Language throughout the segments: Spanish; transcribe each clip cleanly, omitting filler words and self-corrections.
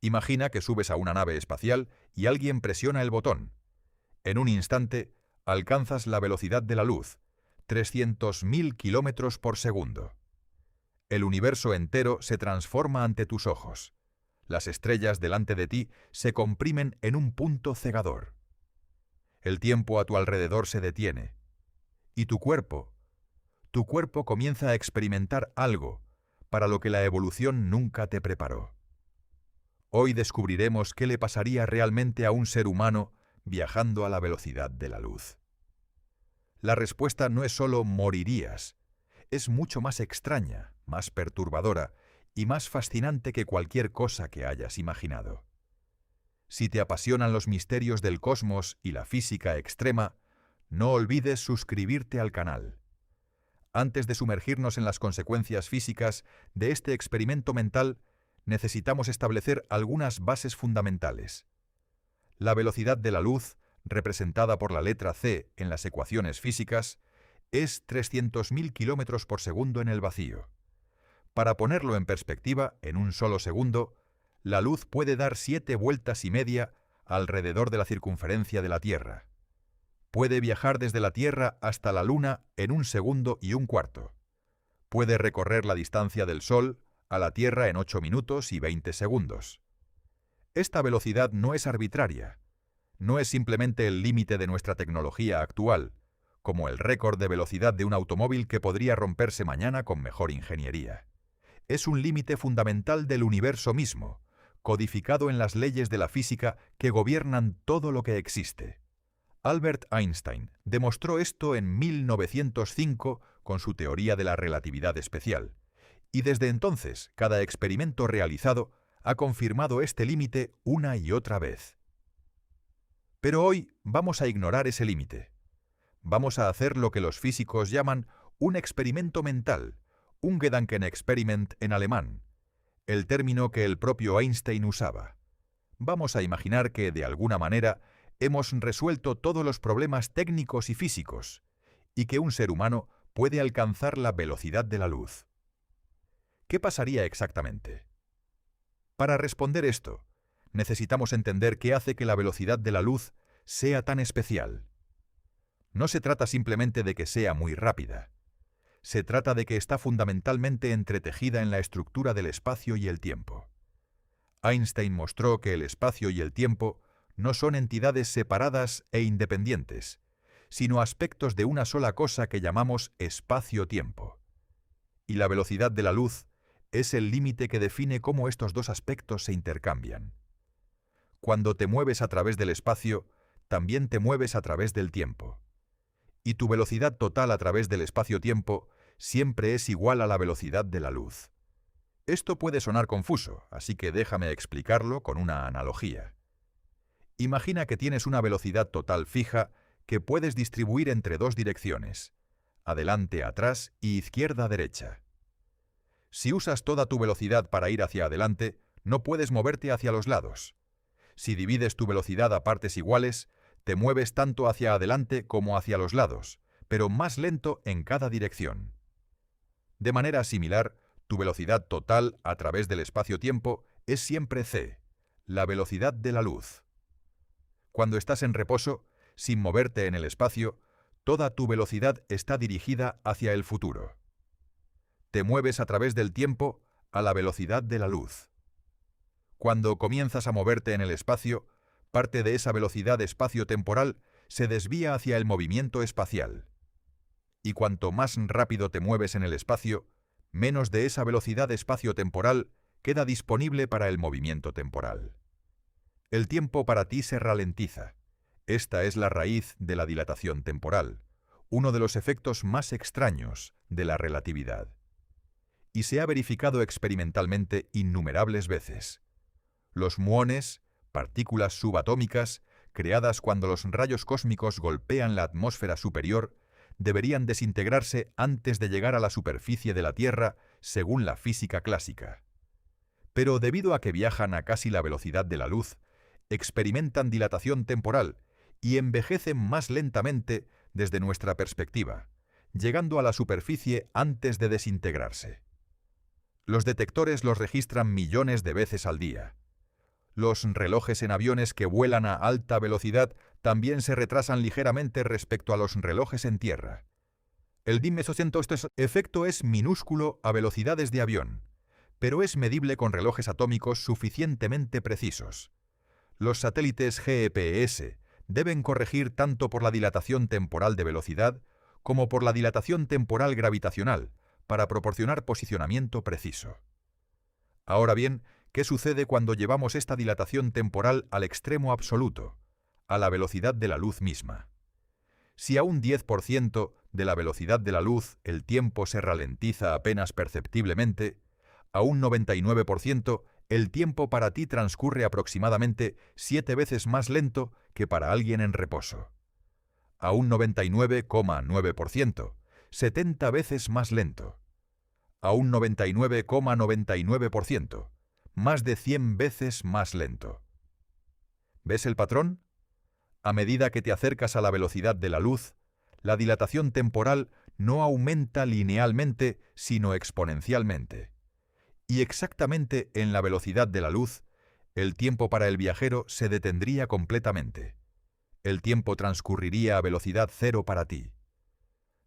Imagina que subes a una nave espacial y alguien presiona el botón. En un instante, alcanzas la velocidad de la luz, 300.000 kilómetros por segundo. El universo entero se transforma ante tus ojos. Las estrellas delante de ti se comprimen en un punto cegador. El tiempo a tu alrededor se detiene. Y tu cuerpo comienza a experimentar algo para lo que la evolución nunca te preparó. Hoy descubriremos qué le pasaría realmente a un ser humano viajando a la velocidad de la luz. La respuesta no es solo morirías, es mucho más extraña, más perturbadora y más fascinante que cualquier cosa que hayas imaginado. Si te apasionan los misterios del cosmos y la física extrema, no olvides suscribirte al canal. Antes de sumergirnos en las consecuencias físicas de este experimento mental, necesitamos establecer algunas bases fundamentales. La velocidad de la luz, representada por la letra c en las ecuaciones físicas, es 300.000 kilómetros por segundo en el vacío. Para ponerlo en perspectiva, en un solo segundo, la luz puede dar 7 vueltas y media alrededor de la circunferencia de la Tierra. Puede viajar desde la Tierra hasta la Luna en 1 segundo y 1/4. Puede recorrer la distancia del Sol a la Tierra en 8 minutos y 20 segundos. Esta velocidad no es arbitraria, no es simplemente el límite de nuestra tecnología actual, como el récord de velocidad de un automóvil que podría romperse mañana con mejor ingeniería. Es un límite fundamental del universo mismo, codificado en las leyes de la física que gobiernan todo lo que existe. Albert Einstein demostró esto en 1905 con su teoría de la relatividad especial, y desde entonces cada experimento realizado ha confirmado este límite una y otra vez. Pero hoy vamos a ignorar ese límite. Vamos a hacer lo que los físicos llaman un experimento mental, un Gedankenexperiment en alemán, el término que el propio Einstein usaba. Vamos a imaginar que, de alguna manera, hemos resuelto todos los problemas técnicos y físicos, y que un ser humano puede alcanzar la velocidad de la luz. ¿Qué pasaría exactamente? Para responder esto, necesitamos entender qué hace que la velocidad de la luz sea tan especial. No se trata simplemente de que sea muy rápida. Se trata de que está fundamentalmente entretejida en la estructura del espacio y el tiempo. Einstein mostró que el espacio y el tiempo no son entidades separadas e independientes, sino aspectos de una sola cosa que llamamos espacio-tiempo. Y la velocidad de la luz es el límite que define cómo estos dos aspectos se intercambian. Cuando te mueves a través del espacio, también te mueves a través del tiempo. Y tu velocidad total a través del espacio-tiempo siempre es igual a la velocidad de la luz. Esto puede sonar confuso, así que déjame explicarlo con una analogía. Imagina que tienes una velocidad total fija que puedes distribuir entre dos direcciones, adelante, atrás y izquierda-derecha. Si usas toda tu velocidad para ir hacia adelante, no puedes moverte hacia los lados. Si divides tu velocidad a partes iguales, te mueves tanto hacia adelante como hacia los lados, pero más lento en cada dirección. De manera similar, tu velocidad total a través del espacio-tiempo es siempre c, la velocidad de la luz. Cuando estás en reposo, sin moverte en el espacio, toda tu velocidad está dirigida hacia el futuro. Te mueves a través del tiempo a la velocidad de la luz. Cuando comienzas a moverte en el espacio, parte de esa velocidad espacio-temporal se desvía hacia el movimiento espacial. Y cuanto más rápido te mueves en el espacio, menos de esa velocidad espacio-temporal queda disponible para el movimiento temporal. El tiempo para ti se ralentiza. Esta es la raíz de la dilatación temporal, uno de los efectos más extraños de la relatividad. Y se ha verificado experimentalmente innumerables veces. Los muones, partículas subatómicas, creadas cuando los rayos cósmicos golpean la atmósfera superior, deberían desintegrarse antes de llegar a la superficie de la Tierra, según la física clásica. Pero debido a que viajan a casi la velocidad de la luz, experimentan dilatación temporal y envejecen más lentamente desde nuestra perspectiva, llegando a la superficie antes de desintegrarse. Los detectores los registran millones de veces al día. Los relojes en aviones que vuelan a alta velocidad también se retrasan ligeramente respecto a los relojes en tierra. El efecto es minúsculo a velocidades de avión, pero es medible con relojes atómicos suficientemente precisos. Los satélites GPS deben corregir tanto por la dilatación temporal de velocidad como por la dilatación temporal gravitacional para proporcionar posicionamiento preciso. Ahora bien, ¿qué sucede cuando llevamos esta dilatación temporal al extremo absoluto, a la velocidad de la luz misma? Si a un 10% de la velocidad de la luz el tiempo se ralentiza apenas perceptiblemente, a un 99% el tiempo para ti transcurre aproximadamente 7 veces más lento que para alguien en reposo. A un 99,9%, 70 veces más lento. A un 99,99%, más de 100 veces más lento. ¿Ves el patrón? A medida que te acercas a la velocidad de la luz, la dilatación temporal no aumenta linealmente, sino exponencialmente. Y exactamente en la velocidad de la luz, el tiempo para el viajero se detendría completamente. El tiempo transcurriría a velocidad cero para ti.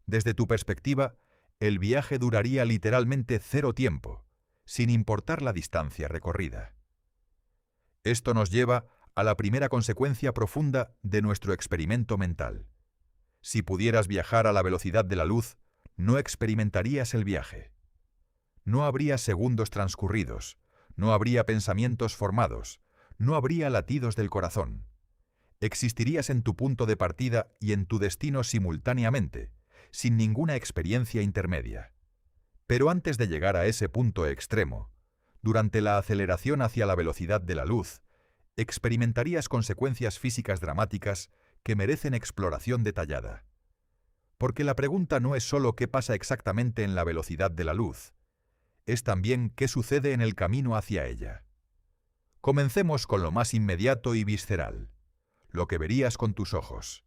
Desde tu perspectiva, el viaje duraría literalmente cero tiempo, sin importar la distancia recorrida. Esto nos lleva a la primera consecuencia profunda de nuestro experimento mental. Si pudieras viajar a la velocidad de la luz, no experimentarías el viaje. No habría segundos transcurridos, no habría pensamientos formados, no habría latidos del corazón. Existirías en tu punto de partida y en tu destino simultáneamente, sin ninguna experiencia intermedia. Pero antes de llegar a ese punto extremo, durante la aceleración hacia la velocidad de la luz, experimentarías consecuencias físicas dramáticas que merecen exploración detallada. Porque la pregunta no es solo qué pasa exactamente en la velocidad de la luz, es también qué sucede en el camino hacia ella. Comencemos con lo más inmediato y visceral, lo que verías con tus ojos.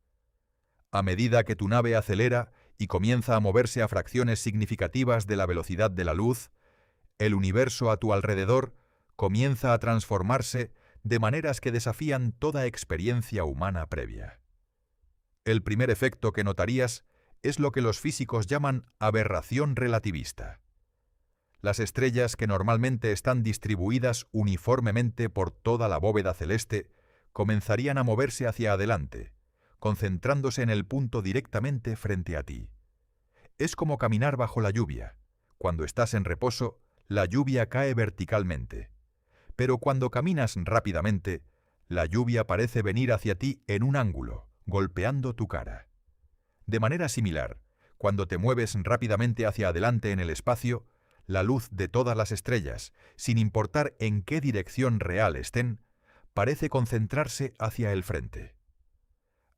A medida que tu nave acelera y comienza a moverse a fracciones significativas de la velocidad de la luz, el universo a tu alrededor comienza a transformarse de maneras que desafían toda experiencia humana previa. El primer efecto que notarías es lo que los físicos llaman aberración relativista. Las estrellas que normalmente están distribuidas uniformemente por toda la bóveda celeste comenzarían a moverse hacia adelante, concentrándose en el punto directamente frente a ti. Es como caminar bajo la lluvia. Cuando estás en reposo, la lluvia cae verticalmente. Pero cuando caminas rápidamente, la lluvia parece venir hacia ti en un ángulo, golpeando tu cara. De manera similar, cuando te mueves rápidamente hacia adelante en el espacio, la luz de todas las estrellas, sin importar en qué dirección real estén, parece concentrarse hacia el frente.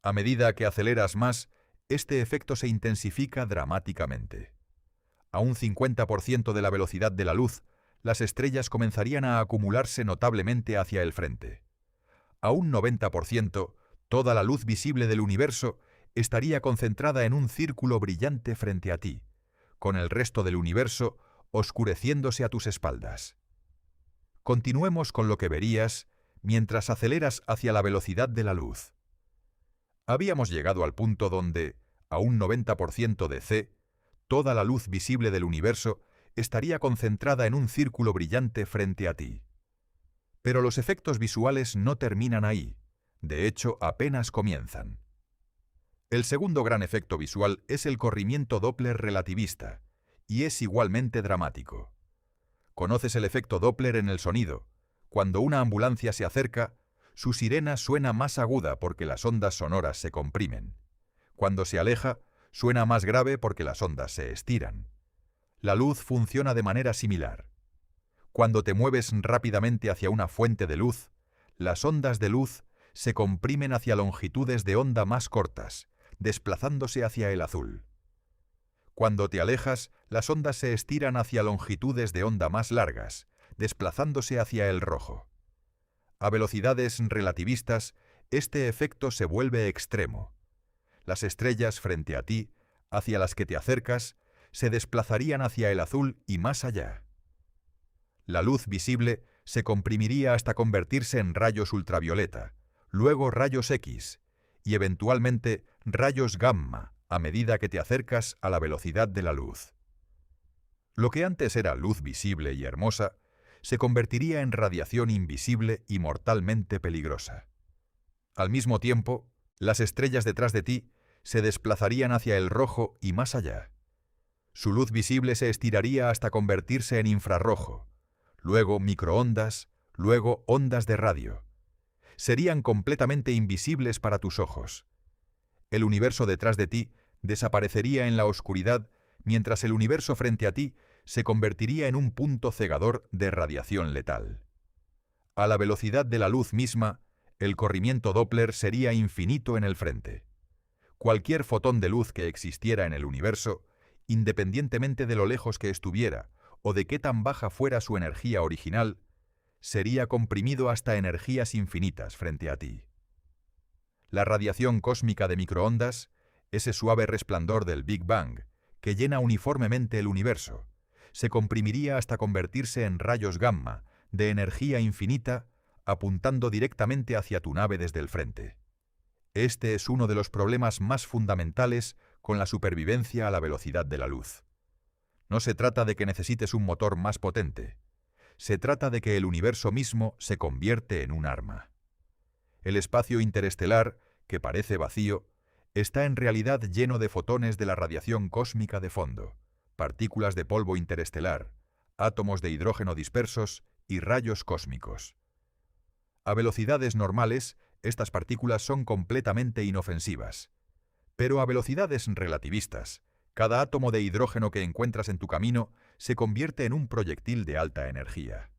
A medida que aceleras más, este efecto se intensifica dramáticamente. A un 50% de la velocidad de la luz, las estrellas comenzarían a acumularse notablemente hacia el frente. A un 90%, toda la luz visible del universo estaría concentrada en un círculo brillante frente a ti, con el resto del universo oscureciéndose a tus espaldas. Continuemos con lo que verías mientras aceleras hacia la velocidad de la luz. Habíamos llegado al punto donde, a un 90% de c, toda la luz visible del universo estaría concentrada en un círculo brillante frente a ti. Pero los efectos visuales no terminan ahí, de hecho apenas comienzan. El segundo gran efecto visual es el corrimiento Doppler relativista, y es igualmente dramático. ¿Conoces el efecto Doppler en el sonido? Cuando una ambulancia se acerca, su sirena suena más aguda porque las ondas sonoras se comprimen. Cuando se aleja, suena más grave porque las ondas se estiran. La luz funciona de manera similar. Cuando te mueves rápidamente hacia una fuente de luz, las ondas de luz se comprimen hacia longitudes de onda más cortas, desplazándose hacia el azul. Cuando te alejas, las ondas se estiran hacia longitudes de onda más largas, desplazándose hacia el rojo. A velocidades relativistas, este efecto se vuelve extremo. Las estrellas frente a ti, hacia las que te acercas, se desplazarían hacia el azul y más allá. La luz visible se comprimiría hasta convertirse en rayos ultravioleta, luego rayos X y eventualmente rayos gamma a medida que te acercas a la velocidad de la luz. Lo que antes era luz visible y hermosa, se convertiría en radiación invisible y mortalmente peligrosa. Al mismo tiempo, las estrellas detrás de ti se desplazarían hacia el rojo y más allá. Su luz visible se estiraría hasta convertirse en infrarrojo, luego microondas, luego ondas de radio. Serían completamente invisibles para tus ojos. El universo detrás de ti desaparecería en la oscuridad, mientras el universo frente a ti se convertiría en un punto cegador de radiación letal. A la velocidad de la luz misma, el corrimiento Doppler sería infinito en el frente. Cualquier fotón de luz que existiera en el universo, independientemente de lo lejos que estuviera o de qué tan baja fuera su energía original, sería comprimido hasta energías infinitas frente a ti. La radiación cósmica de microondas, ese suave resplandor del Big Bang, que llena uniformemente el universo, se comprimiría hasta convertirse en rayos gamma, de energía infinita, apuntando directamente hacia tu nave desde el frente. Este es uno de los problemas más fundamentales con la supervivencia a la velocidad de la luz. No se trata de que necesites un motor más potente. Se trata de que el universo mismo se convierte en un arma. El espacio interestelar, que parece vacío, está en realidad lleno de fotones de la radiación cósmica de fondo, partículas de polvo interestelar, átomos de hidrógeno dispersos y rayos cósmicos. A velocidades normales, estas partículas son completamente inofensivas. Pero a velocidades relativistas, cada átomo de hidrógeno que encuentras en tu camino se convierte en un proyectil de alta energía.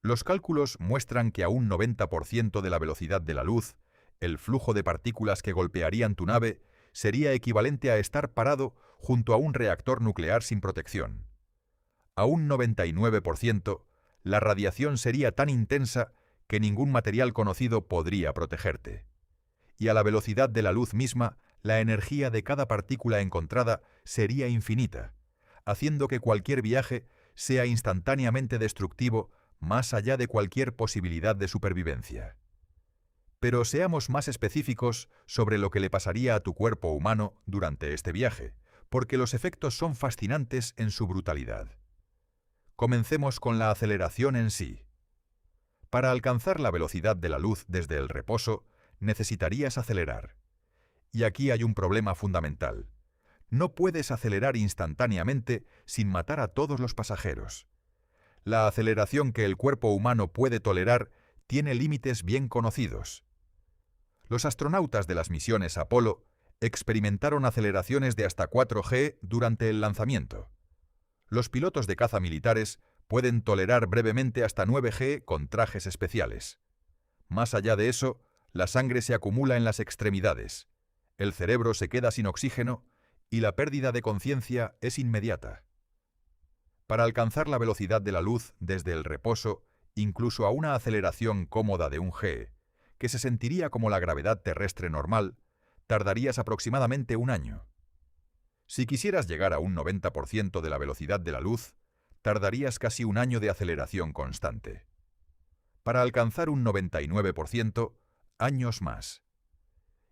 Los cálculos muestran que a un 90% de la velocidad de la luz, el flujo de partículas que golpearían tu nave sería equivalente a estar parado junto a un reactor nuclear sin protección. A un 99%, la radiación sería tan intensa que ningún material conocido podría protegerte. Y a la velocidad de la luz misma, la energía de cada partícula encontrada sería infinita, haciendo que cualquier viaje sea instantáneamente destructivo más allá de cualquier posibilidad de supervivencia. Pero seamos más específicos sobre lo que le pasaría a tu cuerpo humano durante este viaje, porque los efectos son fascinantes en su brutalidad. Comencemos con la aceleración en sí. Para alcanzar la velocidad de la luz desde el reposo, necesitarías acelerar. Y aquí hay un problema fundamental. No puedes acelerar instantáneamente sin matar a todos los pasajeros. La aceleración que el cuerpo humano puede tolerar tiene límites bien conocidos. Los astronautas de las misiones Apolo experimentaron aceleraciones de hasta 4G durante el lanzamiento. Los pilotos de caza militares pueden tolerar brevemente hasta 9G con trajes especiales. Más allá de eso, la sangre se acumula en las extremidades, el cerebro se queda sin oxígeno y la pérdida de conciencia es inmediata. Para alcanzar la velocidad de la luz desde el reposo, incluso a una aceleración cómoda de 1G, que se sentiría como la gravedad terrestre normal, tardarías aproximadamente un año. Si quisieras llegar a un 90% de la velocidad de la luz, tardarías casi un año de aceleración constante. Para alcanzar un 99%, años más.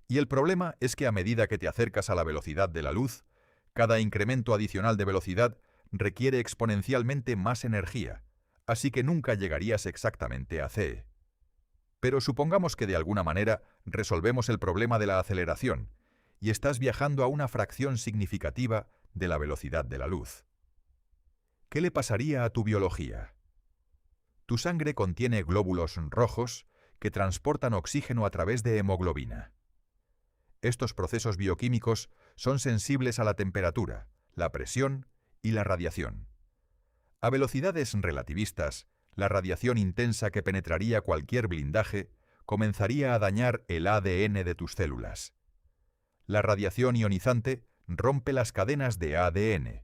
Y el problema es que a medida que te acercas a la velocidad de la luz, cada incremento adicional de velocidad requiere exponencialmente más energía, así que nunca llegarías exactamente a c. Pero supongamos que de alguna manera resolvemos el problema de la aceleración y estás viajando a una fracción significativa de la velocidad de la luz. ¿Qué le pasaría a tu biología? Tu sangre contiene glóbulos rojos que transportan oxígeno a través de hemoglobina. Estos procesos bioquímicos son sensibles a la temperatura, la presión y la radiación. A velocidades relativistas, la radiación intensa que penetraría cualquier blindaje comenzaría a dañar el ADN de tus células. La radiación ionizante rompe las cadenas de ADN,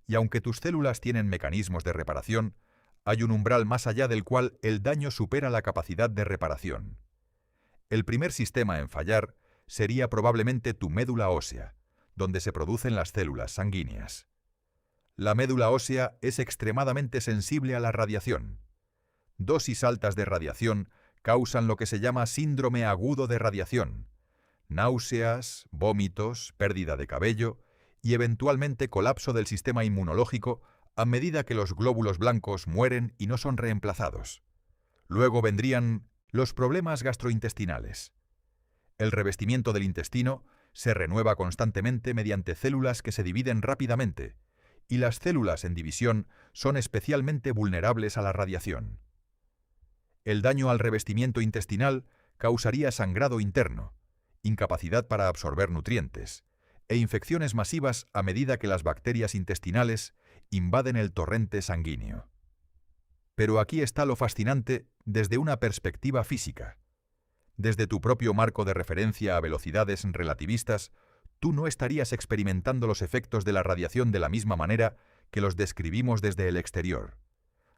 y aunque tus células tienen mecanismos de reparación, hay un umbral más allá del cual el daño supera la capacidad de reparación. El primer sistema en fallar sería probablemente tu médula ósea, donde se producen las células sanguíneas. La médula ósea es extremadamente sensible a la radiación. Dosis altas de radiación causan lo que se llama síndrome agudo de radiación, náuseas, vómitos, pérdida de cabello y eventualmente colapso del sistema inmunológico a medida que los glóbulos blancos mueren y no son reemplazados. Luego vendrían los problemas gastrointestinales. El revestimiento del intestino se renueva constantemente mediante células que se dividen rápidamente, y las células en división son especialmente vulnerables a la radiación. El daño al revestimiento intestinal causaría sangrado interno, incapacidad para absorber nutrientes e infecciones masivas a medida que las bacterias intestinales invaden el torrente sanguíneo. Pero aquí está lo fascinante desde una perspectiva física. Desde tu propio marco de referencia a velocidades relativistas, tú no estarías experimentando los efectos de la radiación de la misma manera que los describimos desde el exterior.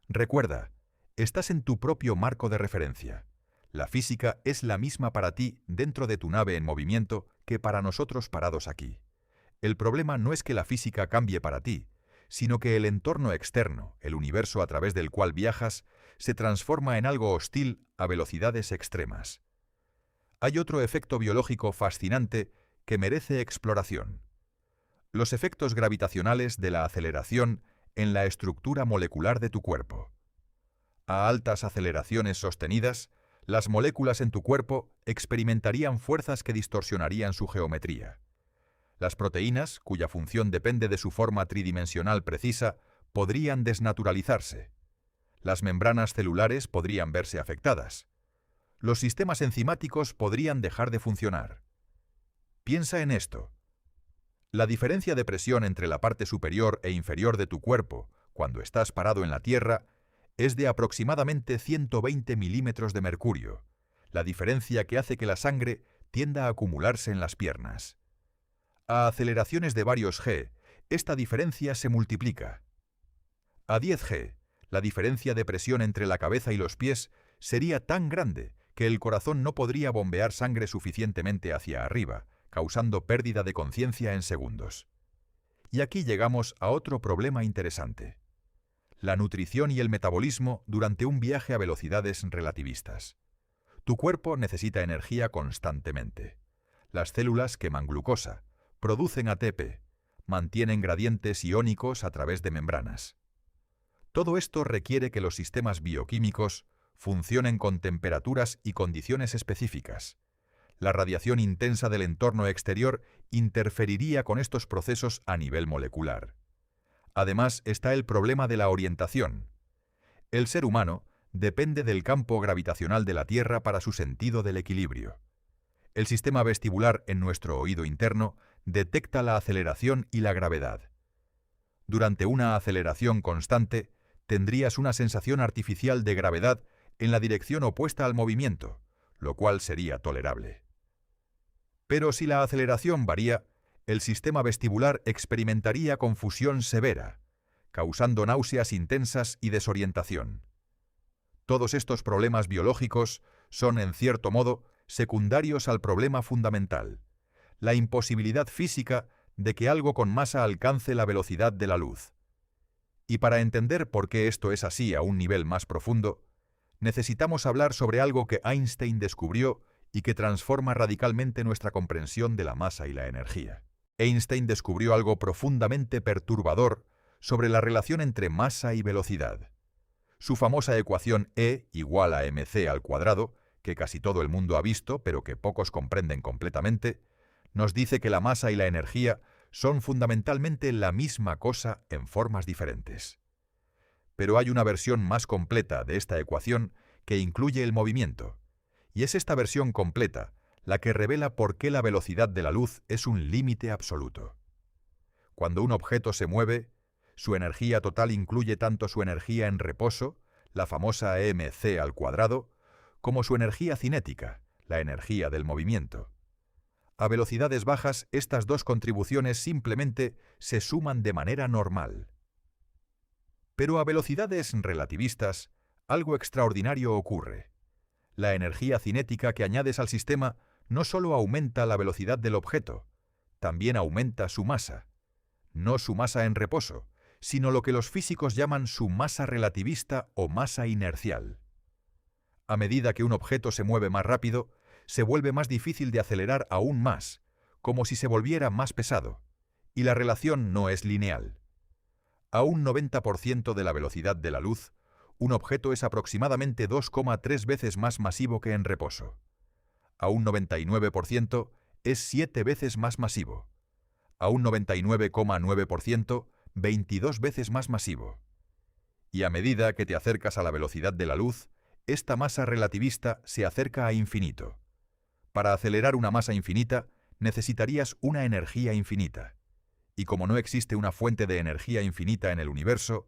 Recuerda, estás en tu propio marco de referencia. La física es la misma para ti dentro de tu nave en movimiento que para nosotros parados aquí. El problema no es que la física cambie para ti, sino que el entorno externo, el universo a través del cual viajas, se transforma en algo hostil a velocidades extremas. Hay otro efecto biológico fascinante que merece exploración: los efectos gravitacionales de la aceleración en la estructura molecular de tu cuerpo. A altas aceleraciones sostenidas, las moléculas en tu cuerpo experimentarían fuerzas que distorsionarían su geometría. Las proteínas, cuya función depende de su forma tridimensional precisa, podrían desnaturalizarse. Las membranas celulares podrían verse afectadas. Los sistemas enzimáticos podrían dejar de funcionar. Piensa en esto. La diferencia de presión entre la parte superior e inferior de tu cuerpo, cuando estás parado en la Tierra, es de aproximadamente 120 milímetros de mercurio, la diferencia que hace que la sangre tienda a acumularse en las piernas. A aceleraciones de varios g, esta diferencia se multiplica. A 10 g, la diferencia de presión entre la cabeza y los pies sería tan grande que el corazón no podría bombear sangre suficientemente hacia arriba, causando pérdida de conciencia en segundos. Y aquí llegamos a otro problema interesante: la nutrición y el metabolismo durante un viaje a velocidades relativistas. Tu cuerpo necesita energía constantemente. Las células queman glucosa, producen ATP, mantienen gradientes iónicos a través de membranas. Todo esto requiere que los sistemas bioquímicos funcionen con temperaturas y condiciones específicas. La radiación intensa del entorno exterior interferiría con estos procesos a nivel molecular. Además está el problema de la orientación. El ser humano depende del campo gravitacional de la Tierra para su sentido del equilibrio. El sistema vestibular en nuestro oído interno detecta la aceleración y la gravedad. Durante una aceleración constante, tendrías una sensación artificial de gravedad en la dirección opuesta al movimiento, lo cual sería tolerable. Pero si la aceleración varía, el sistema vestibular experimentaría confusión severa, causando náuseas intensas y desorientación. Todos estos problemas biológicos son, en cierto modo, secundarios al problema fundamental: la imposibilidad física de que algo con masa alcance la velocidad de la luz. Y para entender por qué esto es así a un nivel más profundo, necesitamos hablar sobre algo que Einstein descubrió y que transforma radicalmente nuestra comprensión de la masa y la energía. Einstein descubrió algo profundamente perturbador sobre la relación entre masa y velocidad. Su famosa ecuación E igual a mc², que casi todo el mundo ha visto pero que pocos comprenden completamente, nos dice que la masa y la energía son fundamentalmente la misma cosa en formas diferentes. Pero hay una versión más completa de esta ecuación que incluye el movimiento, y es esta versión completa la que revela por qué la velocidad de la luz es un límite absoluto. Cuando un objeto se mueve, su energía total incluye tanto su energía en reposo, la famosa mc², como su energía cinética, la energía del movimiento. A velocidades bajas, estas dos contribuciones simplemente se suman de manera normal. Pero a velocidades relativistas, algo extraordinario ocurre. La energía cinética que añades al sistema no solo aumenta la velocidad del objeto, también aumenta su masa. No su masa en reposo, sino lo que los físicos llaman su masa relativista o masa inercial. A medida que un objeto se mueve más rápido, se vuelve más difícil de acelerar aún más, como si se volviera más pesado, y la relación no es lineal. A un 90% de la velocidad de la luz, un objeto es aproximadamente 2,3 veces más masivo que en reposo. A un 99% es 7 veces más masivo. A un 99,9%, 22 veces más masivo. Y a medida que te acercas a la velocidad de la luz, esta masa relativista se acerca a infinito. Para acelerar una masa infinita, necesitarías una energía infinita. Y como no existe una fuente de energía infinita en el universo,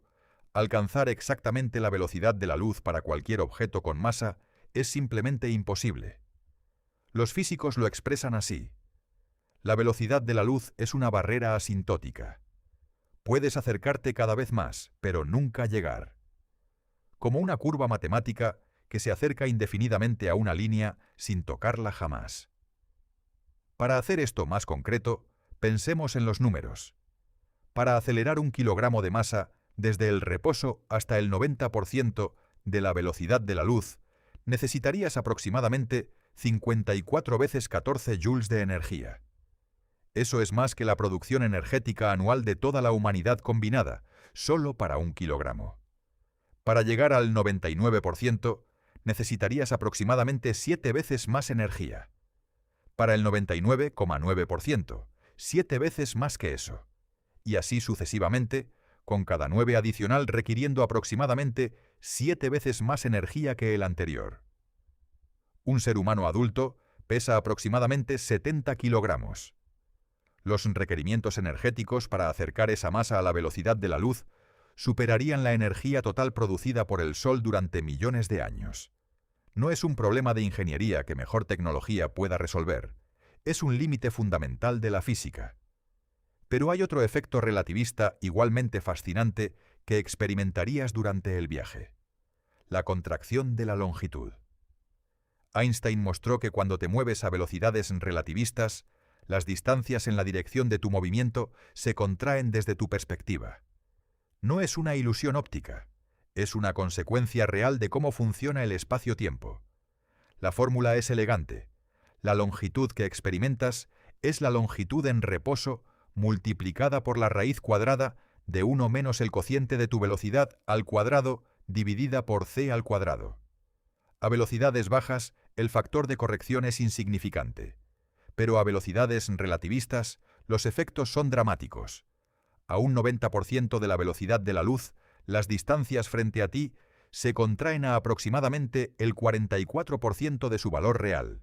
alcanzar exactamente la velocidad de la luz para cualquier objeto con masa es simplemente imposible. Los físicos lo expresan así. La velocidad de la luz es una barrera asintótica. Puedes acercarte cada vez más, pero nunca llegar. Como una curva matemática que se acerca indefinidamente a una línea sin tocarla jamás. Para hacer esto más concreto, pensemos en los números. Para acelerar un kilogramo de masa desde el reposo hasta el 90% de la velocidad de la luz, necesitarías aproximadamente 54 veces 14 joules de energía. Eso es más que la producción energética anual de toda la humanidad combinada, solo para un kilogramo. Para llegar al 99%, necesitarías aproximadamente 7 veces más energía. Para el 99,9%, 7 veces más que eso. Y así sucesivamente, con cada 9 adicional requiriendo aproximadamente 7 veces más energía que el anterior. Un ser humano adulto pesa aproximadamente 70 kilogramos. Los requerimientos energéticos para acercar esa masa a la velocidad de la luz superarían la energía total producida por el Sol durante millones de años. No es un problema de ingeniería que mejor tecnología pueda resolver. Es un límite fundamental de la física. Pero hay otro efecto relativista igualmente fascinante que experimentarías durante el viaje. La contracción de la longitud. Einstein mostró que cuando te mueves a velocidades relativistas, las distancias en la dirección de tu movimiento se contraen desde tu perspectiva. No es una ilusión óptica, es una consecuencia real de cómo funciona el espacio-tiempo. La fórmula es elegante. La longitud que experimentas es la longitud en reposo multiplicada por la raíz cuadrada de 1 menos el cociente de tu velocidad al cuadrado dividida por c al cuadrado. A velocidades bajas, el factor de corrección es insignificante. Pero a velocidades relativistas, los efectos son dramáticos. A un 90% de la velocidad de la luz, las distancias frente a ti se contraen a aproximadamente el 44% de su valor real.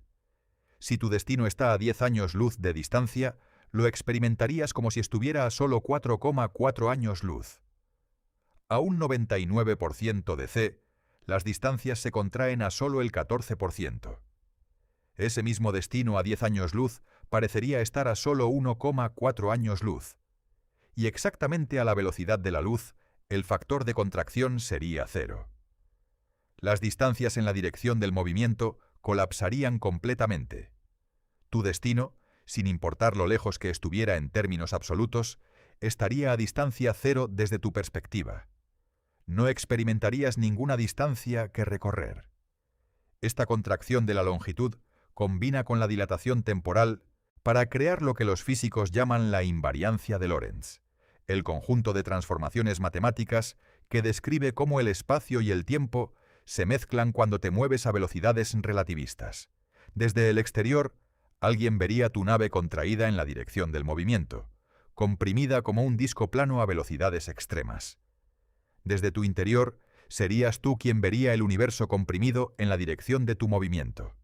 Si tu destino está a 10 años luz de distancia, lo experimentarías como si estuviera a solo 4,4 años luz. A un 99% de c, las distancias se contraen a solo el 14%. Ese mismo destino a 10 años luz parecería estar a solo 1,4 años luz. Y exactamente a la velocidad de la luz, el factor de contracción sería 0. Las distancias en la dirección del movimiento colapsarían completamente. Tu destino, sin importar lo lejos que estuviera en términos absolutos, estaría a distancia 0 desde tu perspectiva. No experimentarías ninguna distancia que recorrer. Esta contracción de la longitud combina con la dilatación temporal para crear lo que los físicos llaman la invariancia de Lorentz, el conjunto de transformaciones matemáticas que describe cómo el espacio y el tiempo se mezclan cuando te mueves a velocidades relativistas. Desde el exterior, alguien vería tu nave contraída en la dirección del movimiento, comprimida como un disco plano a velocidades extremas. Desde tu interior, serías tú quien vería el universo comprimido en la dirección de tu movimiento.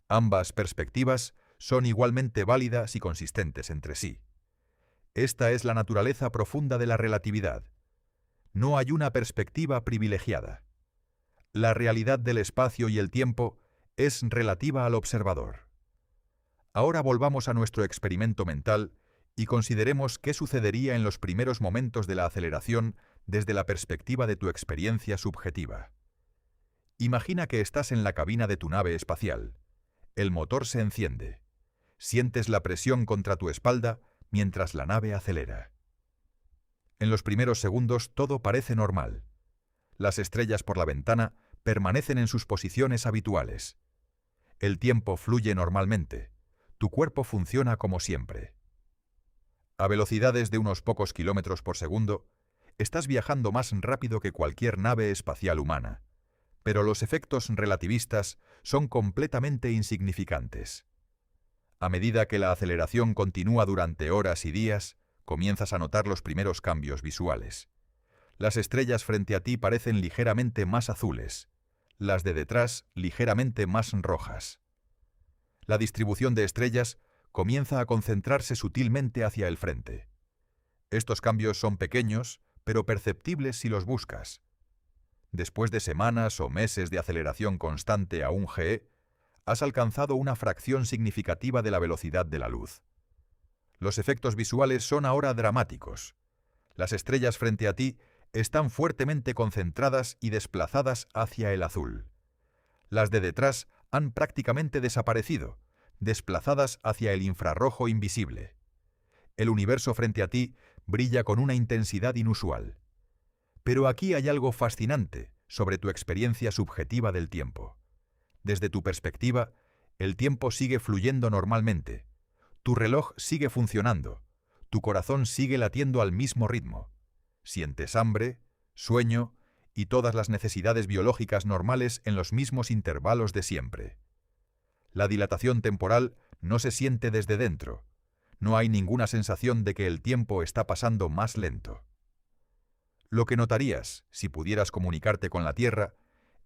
Ambas perspectivas son igualmente válidas y consistentes entre sí. Esta es la naturaleza profunda de la relatividad. No hay una perspectiva privilegiada. La realidad del espacio y el tiempo es relativa al observador. Ahora volvamos a nuestro experimento mental y consideremos qué sucedería en los primeros momentos de la aceleración desde la perspectiva de tu experiencia subjetiva. Imagina que estás en la cabina de tu nave espacial. El motor se enciende. Sientes la presión contra tu espalda mientras la nave acelera. En los primeros segundos todo parece normal. Las estrellas por la ventana permanecen en sus posiciones habituales. El tiempo fluye normalmente. Tu cuerpo funciona como siempre. A velocidades de unos pocos kilómetros por segundo, estás viajando más rápido que cualquier nave espacial humana, pero los efectos relativistas son completamente insignificantes. A medida que la aceleración continúa durante horas y días, comienzas a notar los primeros cambios visuales. Las estrellas frente a ti parecen ligeramente más azules, las de detrás ligeramente más rojas. La distribución de estrellas comienza a concentrarse sutilmente hacia el frente. Estos cambios son pequeños, pero perceptibles si los buscas. Después de semanas o meses de aceleración constante a 1 g, has alcanzado una fracción significativa de la velocidad de la luz. Los efectos visuales son ahora dramáticos. Las estrellas frente a ti están fuertemente concentradas y desplazadas hacia el azul. Las de detrás han prácticamente desaparecido, desplazadas hacia el infrarrojo invisible. El universo frente a ti brilla con una intensidad inusual. Pero aquí hay algo fascinante sobre tu experiencia subjetiva del tiempo. Desde tu perspectiva, el tiempo sigue fluyendo normalmente. Tu reloj sigue funcionando. Tu corazón sigue latiendo al mismo ritmo. Sientes hambre, sueño y todas las necesidades biológicas normales en los mismos intervalos de siempre. La dilatación temporal no se siente desde dentro. No hay ninguna sensación de que el tiempo está pasando más lento. Lo que notarías, si pudieras comunicarte con la Tierra,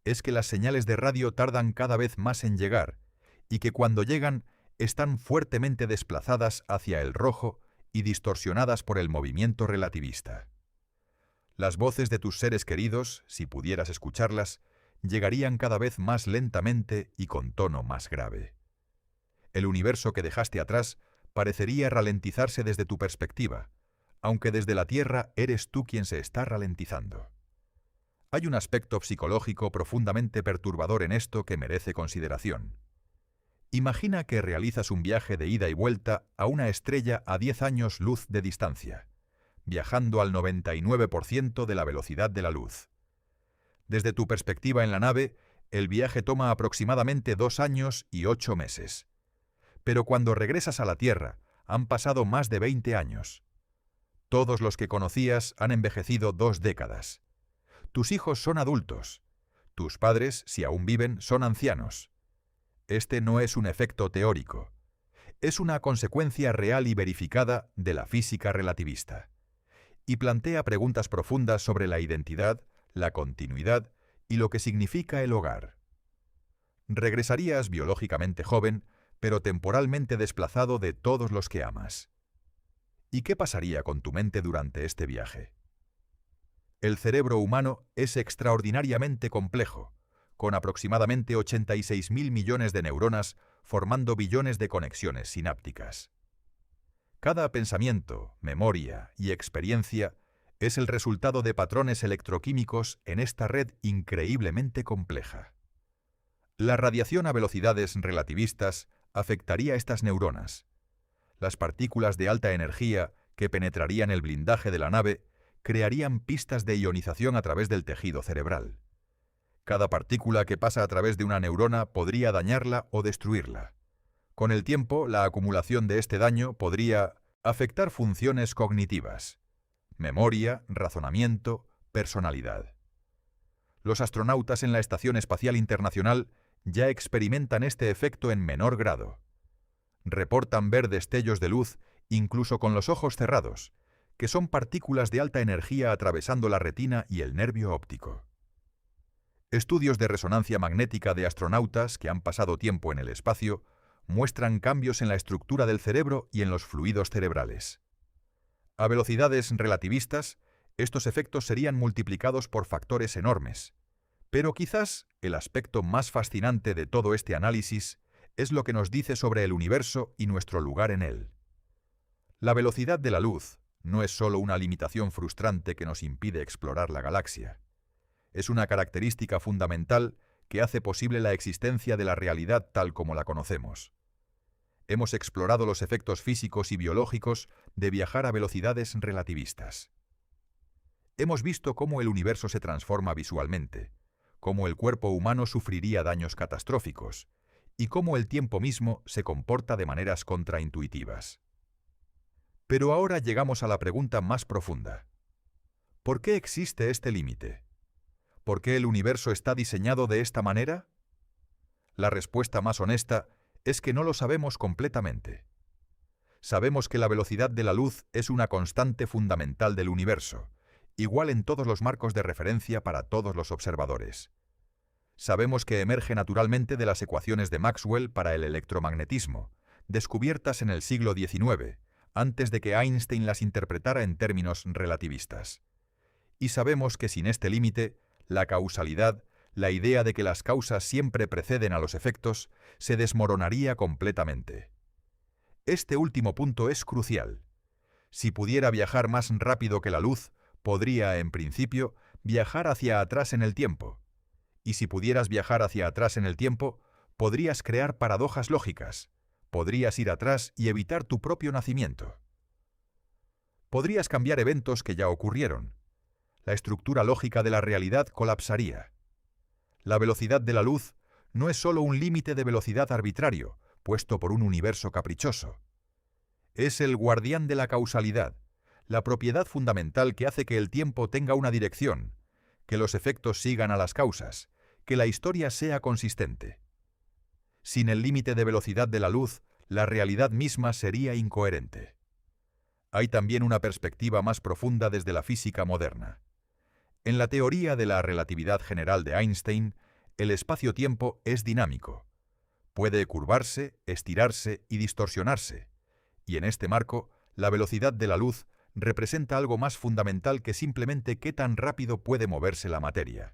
es que las señales de radio tardan cada vez más en llegar y que cuando llegan están fuertemente desplazadas hacia el rojo y distorsionadas por el movimiento relativista. Las voces de tus seres queridos, si pudieras escucharlas, llegarían cada vez más lentamente y con tono más grave. El universo que dejaste atrás parecería ralentizarse desde tu perspectiva, aunque desde la Tierra eres tú quien se está ralentizando. Hay un aspecto psicológico profundamente perturbador en esto que merece consideración. Imagina que realizas un viaje de ida y vuelta a una estrella a 10 años luz de distancia, viajando al 99% de la velocidad de la luz. Desde tu perspectiva en la nave, el viaje toma aproximadamente 2 años y 8 meses. Pero cuando regresas a la Tierra, han pasado más de 20 años. Todos los que conocías han envejecido 2 décadas. Tus hijos son adultos. Tus padres, si aún viven, son ancianos. Este no es un efecto teórico. Es una consecuencia real y verificada de la física relativista. Y plantea preguntas profundas sobre la identidad, la continuidad y lo que significa el hogar. Regresarías biológicamente joven, pero temporalmente desplazado de todos los que amas. ¿Y qué pasaría con tu mente durante este viaje? El cerebro humano es extraordinariamente complejo, con aproximadamente 86.000 millones de neuronas formando billones de conexiones sinápticas. Cada pensamiento, memoria y experiencia es el resultado de patrones electroquímicos en esta red increíblemente compleja. La radiación a velocidades relativistas afectaría estas neuronas. Las partículas de alta energía que penetrarían el blindaje de la nave crearían pistas de ionización a través del tejido cerebral. Cada partícula que pasa a través de una neurona podría dañarla o destruirla. Con el tiempo, la acumulación de este daño podría afectar funciones cognitivas, memoria, razonamiento, personalidad. Los astronautas en la Estación Espacial Internacional ya experimentan este efecto en menor grado. Reportan ver destellos de luz incluso con los ojos cerrados, que son partículas de alta energía atravesando la retina y el nervio óptico. Estudios de resonancia magnética de astronautas que han pasado tiempo en el espacio muestran cambios en la estructura del cerebro y en los fluidos cerebrales. A velocidades relativistas, estos efectos serían multiplicados por factores enormes, pero quizás el aspecto más fascinante de todo este análisis es lo que nos dice sobre el universo y nuestro lugar en él. La velocidad de la luz no es solo una limitación frustrante que nos impide explorar la galaxia. Es una característica fundamental que hace posible la existencia de la realidad tal como la conocemos. Hemos explorado los efectos físicos y biológicos de viajar a velocidades relativistas. Hemos visto cómo el universo se transforma visualmente, cómo el cuerpo humano sufriría daños catastróficos, y cómo el tiempo mismo se comporta de maneras contraintuitivas. Pero ahora llegamos a la pregunta más profunda. ¿Por qué existe este límite? ¿Por qué el universo está diseñado de esta manera? La respuesta más honesta es que no lo sabemos completamente. Sabemos que la velocidad de la luz es una constante fundamental del universo, igual en todos los marcos de referencia para todos los observadores. Sabemos que emerge naturalmente de las ecuaciones de Maxwell para el electromagnetismo, descubiertas en el siglo XIX, antes de que Einstein las interpretara en términos relativistas. Y sabemos que sin este límite, la causalidad, la idea de que las causas siempre preceden a los efectos, se desmoronaría completamente. Este último punto es crucial. Si pudiera viajar más rápido que la luz, podría, en principio, viajar hacia atrás en el tiempo. Y si pudieras viajar hacia atrás en el tiempo, podrías crear paradojas lógicas. Podrías ir atrás y evitar tu propio nacimiento. Podrías cambiar eventos que ya ocurrieron. La estructura lógica de la realidad colapsaría. La velocidad de la luz no es solo un límite de velocidad arbitrario, puesto por un universo caprichoso. Es el guardián de la causalidad, la propiedad fundamental que hace que el tiempo tenga una dirección, que los efectos sigan a las causas, que la historia sea consistente. Sin el límite de velocidad de la luz, la realidad misma sería incoherente. Hay también una perspectiva más profunda desde la física moderna. En la teoría de la relatividad general de Einstein, el espacio-tiempo es dinámico. Puede curvarse, estirarse y distorsionarse, y en este marco, la velocidad de la luz representa algo más fundamental que simplemente qué tan rápido puede moverse la materia.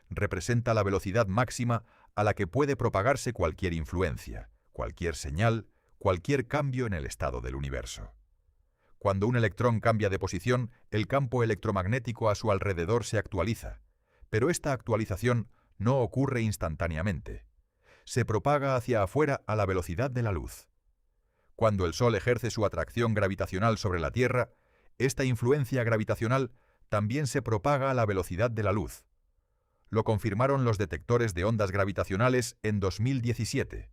Representa la velocidad máxima a la que puede propagarse cualquier influencia, cualquier señal, cualquier cambio en el estado del universo. Cuando un electrón cambia de posición, el campo electromagnético a su alrededor se actualiza, pero esta actualización no ocurre instantáneamente. Se propaga hacia afuera a la velocidad de la luz. Cuando el Sol ejerce su atracción gravitacional sobre la Tierra, esta influencia gravitacional también se propaga a la velocidad de la luz. Lo confirmaron los detectores de ondas gravitacionales en 2017,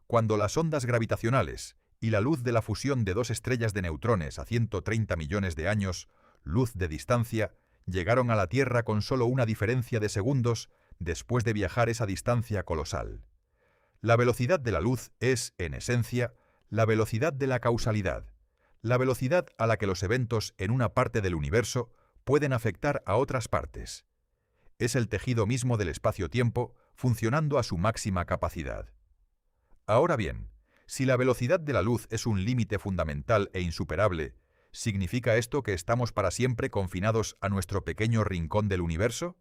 cuando las ondas gravitacionales y la luz de la fusión de dos estrellas de neutrones a 130 millones de años, luz de distancia, llegaron a la Tierra con solo una diferencia de segundos después de viajar esa distancia colosal. La velocidad de la luz es, en esencia, la velocidad de la causalidad, la velocidad a la que los eventos en una parte del universo pueden afectar a otras partes. Es el tejido mismo del espacio-tiempo funcionando a su máxima capacidad. Ahora bien, si la velocidad de la luz es un límite fundamental e insuperable, ¿significa esto que estamos para siempre confinados a nuestro pequeño rincón del universo?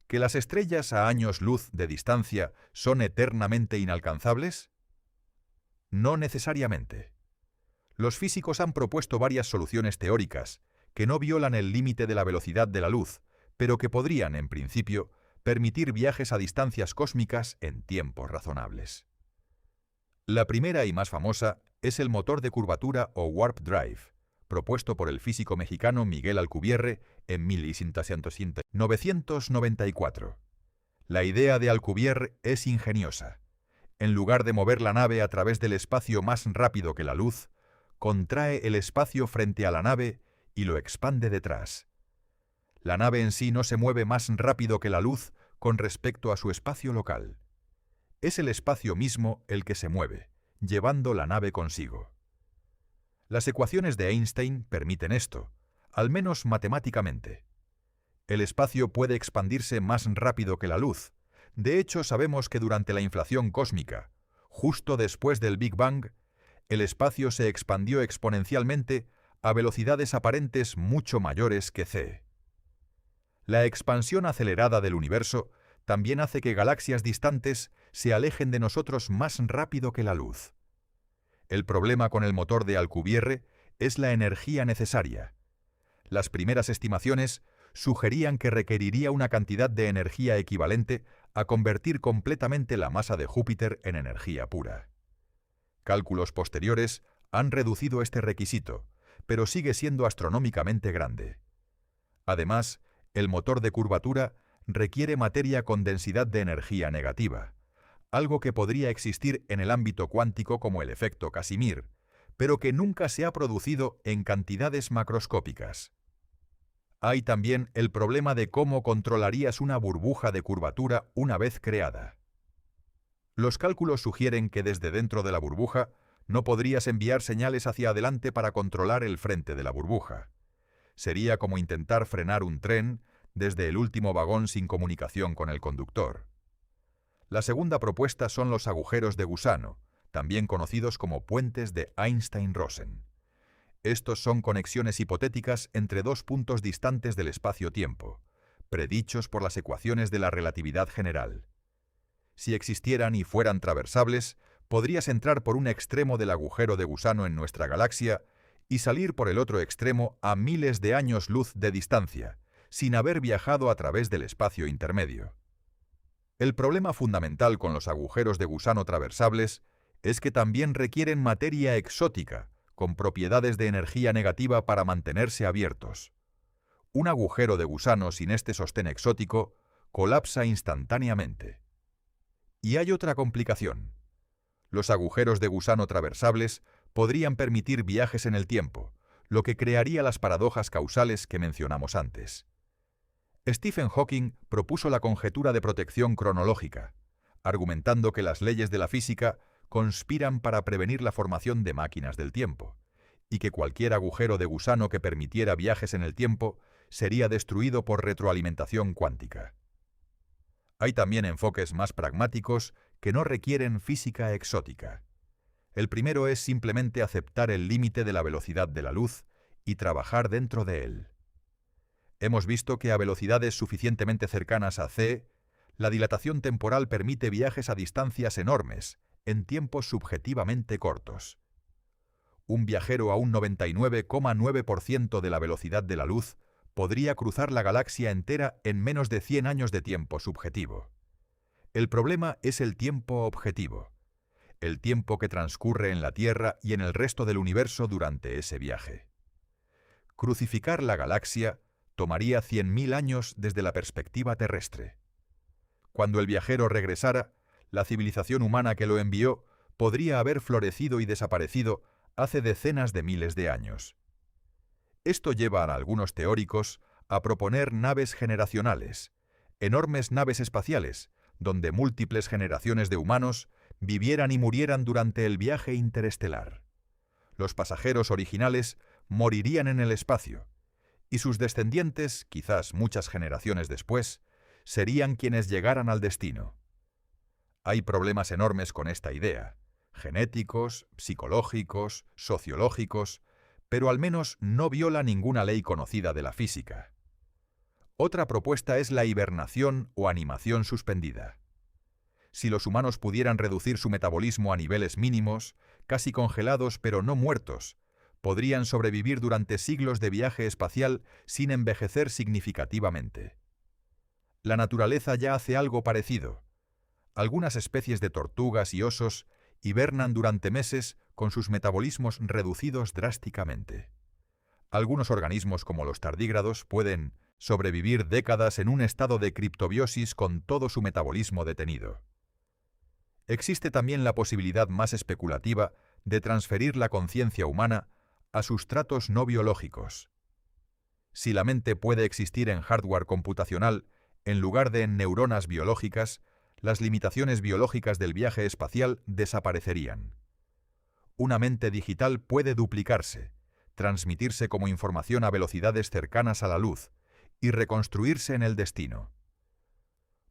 ¿Que las estrellas a años luz de distancia son eternamente inalcanzables? No necesariamente. Los físicos han propuesto varias soluciones teóricas que no violan el límite de la velocidad de la luz, pero que podrían, en principio, permitir viajes a distancias cósmicas en tiempos razonables. La primera y más famosa es el motor de curvatura o warp drive, propuesto por el físico mexicano Miguel Alcubierre en 1994. La idea de Alcubierre es ingeniosa. En lugar de mover la nave a través del espacio más rápido que la luz, contrae el espacio frente a la nave y lo expande detrás. La nave en sí no se mueve más rápido que la luz con respecto a su espacio local. Es el espacio mismo el que se mueve, llevando la nave consigo. Las ecuaciones de Einstein permiten esto, al menos matemáticamente. El espacio puede expandirse más rápido que la luz. De hecho, sabemos que durante la inflación cósmica, justo después del Big Bang, el espacio se expandió exponencialmente a velocidades aparentes mucho mayores que c. La expansión acelerada del universo también hace que galaxias distantes se alejen de nosotros más rápido que la luz. El problema con el motor de Alcubierre es la energía necesaria. Las primeras estimaciones sugerían que requeriría una cantidad de energía equivalente a convertir completamente la masa de Júpiter en energía pura. Cálculos posteriores han reducido este requisito, pero sigue siendo astronómicamente grande. Además, el motor de curvatura requiere materia con densidad de energía negativa, algo que podría existir en el ámbito cuántico como el efecto Casimir, pero que nunca se ha producido en cantidades macroscópicas. Hay también el problema de cómo controlarías una burbuja de curvatura una vez creada. Los cálculos sugieren que desde dentro de la burbuja no podrías enviar señales hacia adelante para controlar el frente de la burbuja. Sería como intentar frenar un tren desde el último vagón sin comunicación con el conductor. La segunda propuesta son los agujeros de gusano, también conocidos como puentes de Einstein-Rosen. Estos son conexiones hipotéticas entre dos puntos distantes del espacio-tiempo, predichos por las ecuaciones de la relatividad general. Si existieran y fueran traversables, podrías entrar por un extremo del agujero de gusano en nuestra galaxia y salir por el otro extremo a miles de años luz de distancia, sin haber viajado a través del espacio intermedio. El problema fundamental con los agujeros de gusano traversables es que también requieren materia exótica, con propiedades de energía negativa para mantenerse abiertos. Un agujero de gusano sin este sostén exótico colapsa instantáneamente. Y hay otra complicación. Los agujeros de gusano traversables podrían permitir viajes en el tiempo, lo que crearía las paradojas causales que mencionamos antes. Stephen Hawking propuso la conjetura de protección cronológica, argumentando que las leyes de la física conspiran para prevenir la formación de máquinas del tiempo, y que cualquier agujero de gusano que permitiera viajes en el tiempo sería destruido por retroalimentación cuántica. Hay también enfoques más pragmáticos que no requieren física exótica. El primero es simplemente aceptar el límite de la velocidad de la luz y trabajar dentro de él. Hemos visto que a velocidades suficientemente cercanas a c, la dilatación temporal permite viajes a distancias enormes, en tiempos subjetivamente cortos. Un viajero a un 99,9% de la velocidad de la luz podría cruzar la galaxia entera en menos de 100 años de tiempo subjetivo. El problema es el tiempo objetivo, el tiempo que transcurre en la Tierra y en el resto del universo durante ese viaje. Crucificar la galaxia tomaría 100.000 años desde la perspectiva terrestre. Cuando el viajero regresara, la civilización humana que lo envió podría haber florecido y desaparecido hace decenas de miles de años. Esto lleva a algunos teóricos a proponer naves generacionales, enormes naves espaciales, donde múltiples generaciones de humanos vivieran y murieran durante el viaje interestelar. Los pasajeros originales morirían en el espacio, y sus descendientes, quizás muchas generaciones después, serían quienes llegaran al destino. Hay problemas enormes con esta idea, genéticos, psicológicos, sociológicos, pero al menos no viola ninguna ley conocida de la física. Otra propuesta es la hibernación o animación suspendida. Si los humanos pudieran reducir su metabolismo a niveles mínimos, casi congelados pero no muertos, podrían sobrevivir durante siglos de viaje espacial sin envejecer significativamente. La naturaleza ya hace algo parecido. Algunas especies de tortugas y osos hibernan durante meses con sus metabolismos reducidos drásticamente. Algunos organismos como los tardígrados pueden sobrevivir décadas en un estado de criptobiosis con todo su metabolismo detenido. Existe también la posibilidad más especulativa de transferir la conciencia humana a sustratos no biológicos. Si la mente puede existir en hardware computacional en lugar de en neuronas biológicas, las limitaciones biológicas del viaje espacial desaparecerían. Una mente digital puede duplicarse, transmitirse como información a velocidades cercanas a la luz y reconstruirse en el destino.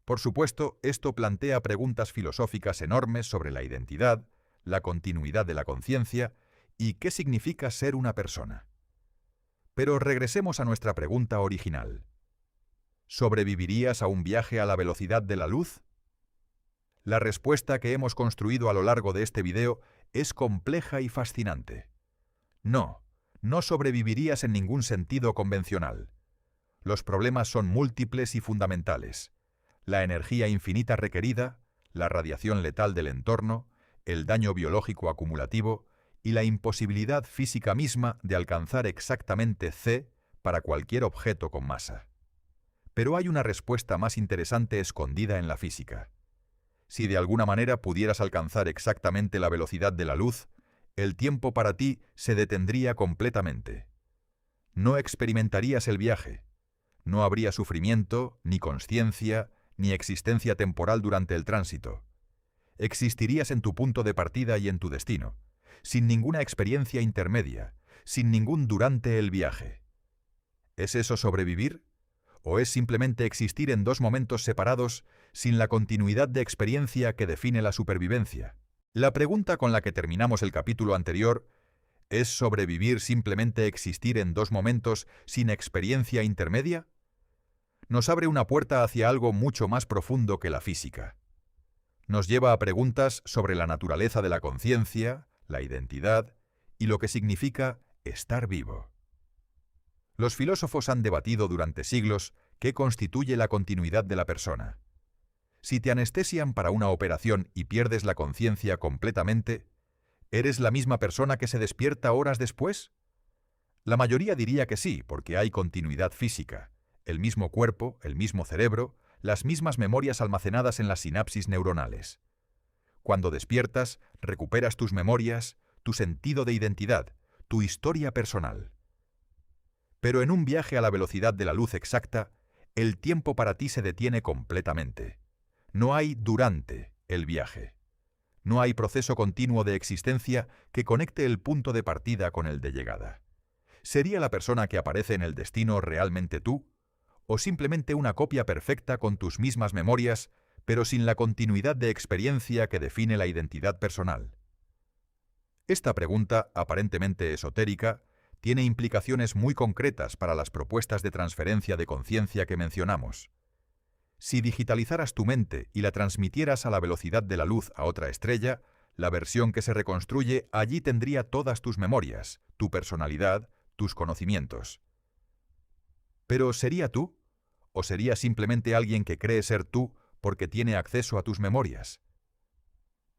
Por supuesto, esto plantea preguntas filosóficas enormes sobre la identidad, la continuidad de la conciencia y qué significa ser una persona. Pero regresemos a nuestra pregunta original. ¿Sobrevivirías a un viaje a la velocidad de la luz? La respuesta que hemos construido a lo largo de este video es compleja y fascinante. No, no sobrevivirías en ningún sentido convencional. Los problemas son múltiples y fundamentales. La energía infinita requerida, la radiación letal del entorno, el daño biológico acumulativo y la imposibilidad física misma de alcanzar exactamente c para cualquier objeto con masa. Pero hay una respuesta más interesante escondida en la física. Si de alguna manera pudieras alcanzar exactamente la velocidad de la luz, el tiempo para ti se detendría completamente. No experimentarías el viaje. No habría sufrimiento, ni consciencia, ni existencia temporal durante el tránsito. Existirías en tu punto de partida y en tu destino, sin ninguna experiencia intermedia, sin ningún durante el viaje. ¿Es eso sobrevivir? ¿O es simplemente existir en dos momentos separados sin la continuidad de experiencia que define la supervivencia? La pregunta con la que terminamos el capítulo anterior, ¿es sobrevivir simplemente existir en dos momentos sin experiencia intermedia? Nos abre una puerta hacia algo mucho más profundo que la física. Nos lleva a preguntas sobre la naturaleza de la conciencia, la identidad y lo que significa estar vivo. Los filósofos han debatido durante siglos qué constituye la continuidad de la persona. Si te anestesian para una operación y pierdes la conciencia completamente, ¿eres la misma persona que se despierta horas después? La mayoría diría que sí, porque hay continuidad física, el mismo cuerpo, el mismo cerebro, las mismas memorias almacenadas en las sinapsis neuronales. Cuando despiertas, recuperas tus memorias, tu sentido de identidad, tu historia personal. Pero en un viaje a la velocidad de la luz exacta, el tiempo para ti se detiene completamente. No hay durante el viaje. No hay proceso continuo de existencia que conecte el punto de partida con el de llegada. ¿Sería la persona que aparece en el destino realmente tú? ¿O simplemente una copia perfecta con tus mismas memorias, pero sin la continuidad de experiencia que define la identidad personal? Esta pregunta, aparentemente esotérica, tiene implicaciones muy concretas para las propuestas de transferencia de conciencia que mencionamos. Si digitalizaras tu mente y la transmitieras a la velocidad de la luz a otra estrella, la versión que se reconstruye allí tendría todas tus memorias, tu personalidad, tus conocimientos. ¿Pero sería tú? ¿O sería simplemente alguien que cree ser tú porque tiene acceso a tus memorias?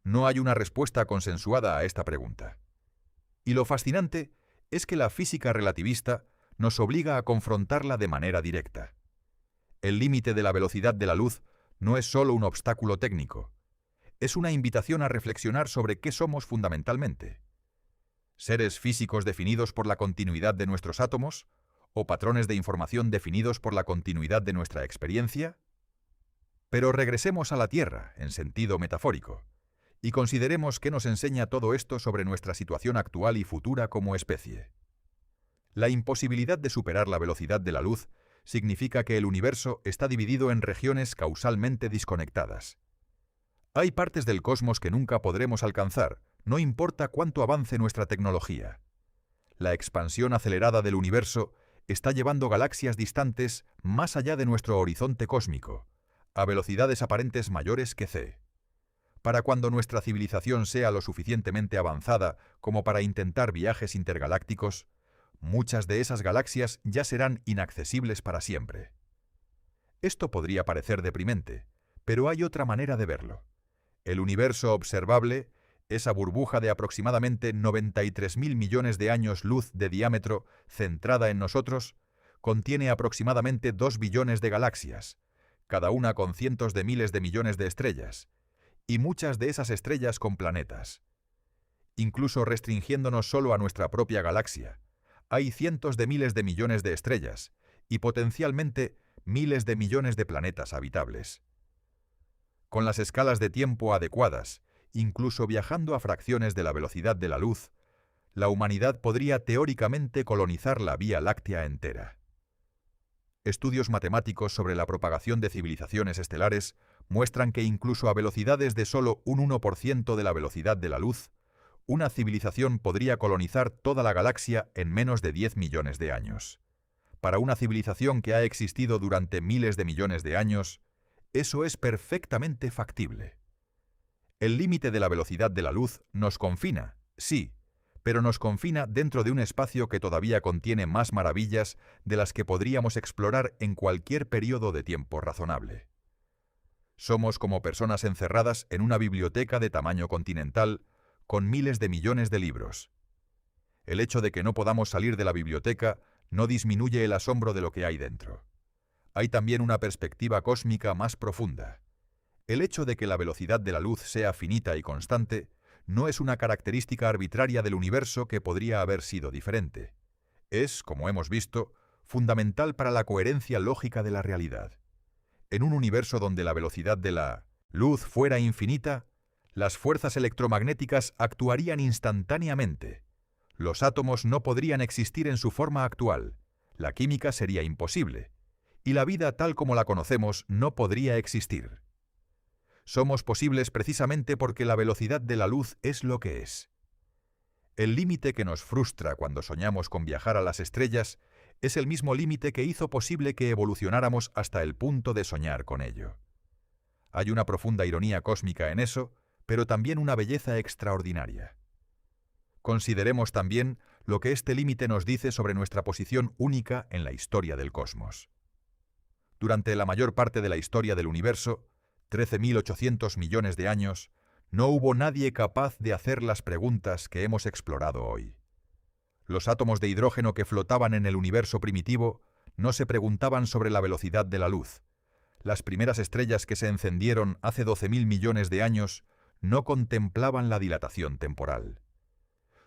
No hay una respuesta consensuada a esta pregunta. Y lo fascinante es que la física relativista nos obliga a confrontarla de manera directa. El límite de la velocidad de la luz no es solo un obstáculo técnico, es una invitación a reflexionar sobre qué somos fundamentalmente. ¿Seres físicos definidos por la continuidad de nuestros átomos? ¿O patrones de información definidos por la continuidad de nuestra experiencia? Pero regresemos a la Tierra, en sentido metafórico, y consideremos qué nos enseña todo esto sobre nuestra situación actual y futura como especie. La imposibilidad de superar la velocidad de la luz significa que el universo está dividido en regiones causalmente desconectadas. Hay partes del cosmos que nunca podremos alcanzar, no importa cuánto avance nuestra tecnología. La expansión acelerada del universo está llevando galaxias distantes más allá de nuestro horizonte cósmico, a velocidades aparentes mayores que c. Para cuando nuestra civilización sea lo suficientemente avanzada como para intentar viajes intergalácticos, muchas de esas galaxias ya serán inaccesibles para siempre. Esto podría parecer deprimente, pero hay otra manera de verlo. El universo observable, esa burbuja de aproximadamente 93.000 millones de años luz de diámetro centrada en nosotros, contiene aproximadamente 2 billones de galaxias, cada una con cientos de miles de millones de estrellas, y muchas de esas estrellas con planetas. Incluso restringiéndonos solo a nuestra propia galaxia, hay cientos de miles de millones de estrellas y potencialmente miles de millones de planetas habitables. Con las escalas de tiempo adecuadas, incluso viajando a fracciones de la velocidad de la luz, la humanidad podría teóricamente colonizar la Vía Láctea entera. Estudios matemáticos sobre la propagación de civilizaciones estelares muestran que incluso a velocidades de solo un 1% de la velocidad de la luz, una civilización podría colonizar toda la galaxia en menos de 10 millones de años. Para una civilización que ha existido durante miles de millones de años, eso es perfectamente factible. El límite de la velocidad de la luz nos confina, sí, pero nos confina dentro de un espacio que todavía contiene más maravillas de las que podríamos explorar en cualquier periodo de tiempo razonable. Somos como personas encerradas en una biblioteca de tamaño continental con miles de millones de libros. El hecho de que no podamos salir de la biblioteca no disminuye el asombro de lo que hay dentro. hay también una perspectiva cósmica más profunda. El hecho de que la velocidad de la luz sea finita y constante no es una característica arbitraria del universo que podría haber sido diferente. Es, como hemos visto, fundamental para la coherencia lógica de la realidad. En un universo donde la velocidad de la luz fuera infinita, las fuerzas electromagnéticas actuarían instantáneamente. Los átomos no podrían existir en su forma actual, la química sería imposible, y la vida tal como la conocemos no podría existir. Somos posibles precisamente porque la velocidad de la luz es lo que es. El límite que nos frustra cuando soñamos con viajar a las estrellas es el mismo límite que hizo posible que evolucionáramos hasta el punto de soñar con ello. Hay una profunda ironía cósmica en eso, pero también una belleza extraordinaria. Consideremos también lo que este límite nos dice sobre nuestra posición única en la historia del cosmos. Durante la mayor parte de la historia del universo, 13.800 millones de años, no hubo nadie capaz de hacer las preguntas que hemos explorado hoy. Los átomos de hidrógeno que flotaban en el universo primitivo no se preguntaban sobre la velocidad de la luz. Las primeras estrellas que se encendieron hace 12.000 millones de años no contemplaban la dilatación temporal.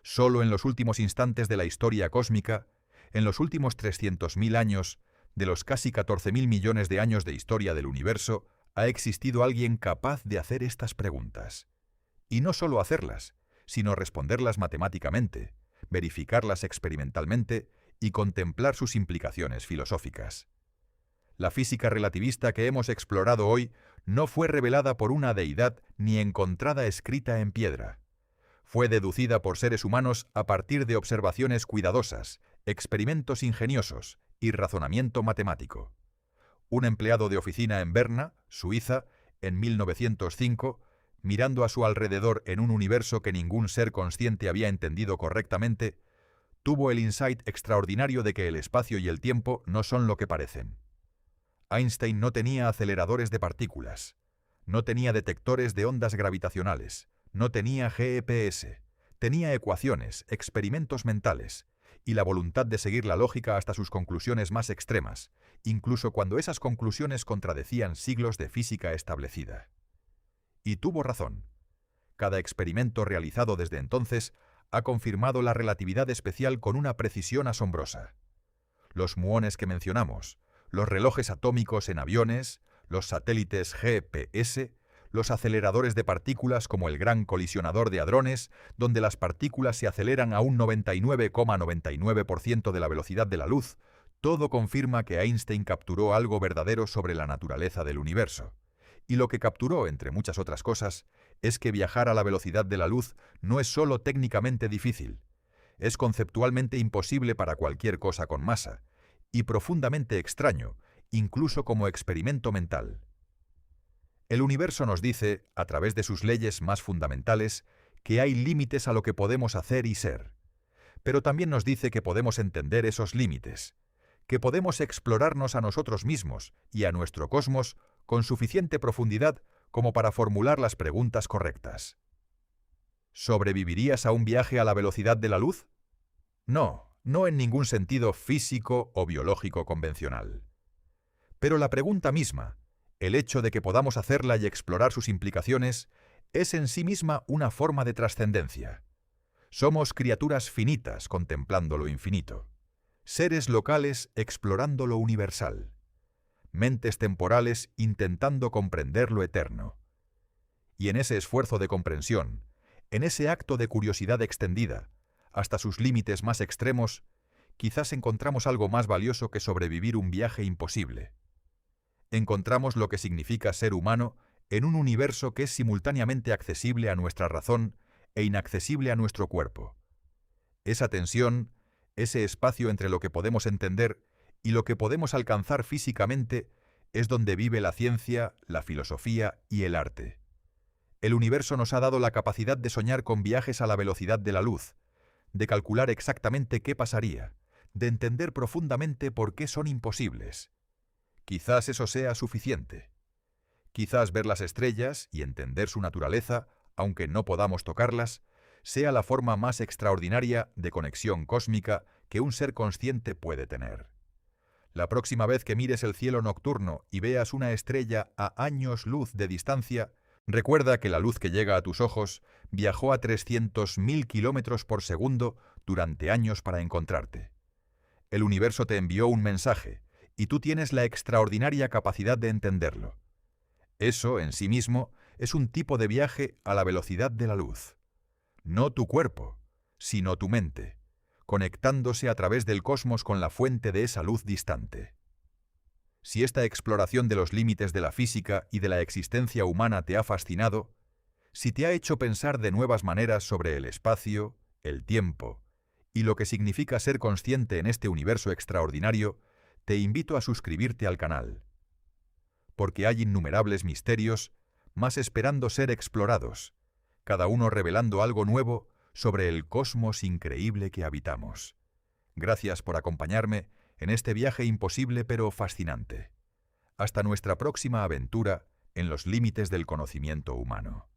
Solo en los últimos instantes de la historia cósmica, en los últimos 300.000 años, de los casi 14.000 millones de años de historia del universo, ha existido alguien capaz de hacer estas preguntas. Y no solo hacerlas, sino responderlas matemáticamente, verificarlas experimentalmente y contemplar sus implicaciones filosóficas. La física relativista que hemos explorado hoy no fue revelada por una deidad ni encontrada escrita en piedra. Fue deducida por seres humanos a partir de observaciones cuidadosas, experimentos ingeniosos y razonamiento matemático. Un empleado de oficina en Berna, Suiza, en 1905, mirando a su alrededor en un universo que ningún ser consciente había entendido correctamente, tuvo el insight extraordinario de que el espacio y el tiempo no son lo que parecen. Einstein no tenía aceleradores de partículas, no tenía detectores de ondas gravitacionales, no tenía GPS, tenía ecuaciones, experimentos mentales y la voluntad de seguir la lógica hasta sus conclusiones más extremas, incluso cuando esas conclusiones contradecían siglos de física establecida. Y tuvo razón. Cada experimento realizado desde entonces ha confirmado la relatividad especial con una precisión asombrosa. Los muones que mencionamos, los relojes atómicos en aviones, los satélites GPS, los aceleradores de partículas como el Gran Colisionador de Hadrones, donde las partículas se aceleran a un 99,99% de la velocidad de la luz, todo confirma que Einstein capturó algo verdadero sobre la naturaleza del universo. Y lo que capturó, entre muchas otras cosas, es que viajar a la velocidad de la luz no es solo técnicamente difícil, es conceptualmente imposible para cualquier cosa con masa, y profundamente extraño, incluso como experimento mental. El universo nos dice, a través de sus leyes más fundamentales, que hay límites a lo que podemos hacer y ser. Pero también nos dice que podemos entender esos límites, que podemos explorarnos a nosotros mismos y a nuestro cosmos con suficiente profundidad como para formular las preguntas correctas. ¿Sobrevivirías a un viaje a la velocidad de la luz? No, no en ningún sentido físico o biológico convencional. Pero la pregunta misma, el hecho de que podamos hacerla y explorar sus implicaciones, es en sí misma una forma de trascendencia. Somos criaturas finitas contemplando lo infinito, seres locales explorando lo universal, mentes temporales intentando comprender lo eterno. Y en ese esfuerzo de comprensión, en ese acto de curiosidad extendida, hasta sus límites más extremos, quizás encontramos algo más valioso que sobrevivir un viaje imposible. Encontramos lo que significa ser humano en un universo que es simultáneamente accesible a nuestra razón e inaccesible a nuestro cuerpo. Esa tensión, ese espacio entre lo que podemos entender y lo que podemos alcanzar físicamente, es donde vive la ciencia, la filosofía y el arte. El universo nos ha dado la capacidad de soñar con viajes a la velocidad de la luz, de calcular exactamente qué pasaría, de entender profundamente por qué son imposibles. Quizás eso sea suficiente. Quizás ver las estrellas y entender su naturaleza, aunque no podamos tocarlas, sea la forma más extraordinaria de conexión cósmica que un ser consciente puede tener. La próxima vez que mires el cielo nocturno y veas una estrella a años luz de distancia, recuerda que la luz que llega a tus ojos viajó a 300.000 kilómetros por segundo durante años para encontrarte. El universo te envió un mensaje, y tú tienes la extraordinaria capacidad de entenderlo. Eso, en sí mismo, es un tipo de viaje a la velocidad de la luz. No tu cuerpo, sino tu mente, conectándose a través del cosmos con la fuente de esa luz distante. Si esta exploración de los límites de la física y de la existencia humana te ha fascinado, si te ha hecho pensar de nuevas maneras sobre el espacio, el tiempo y lo que significa ser consciente en este universo extraordinario, te invito a suscribirte al canal, porque hay innumerables misterios más esperando ser explorados, cada uno revelando algo nuevo sobre el cosmos increíble que habitamos. Gracias por acompañarme en este viaje imposible pero fascinante. Hasta nuestra próxima aventura en los límites del conocimiento humano.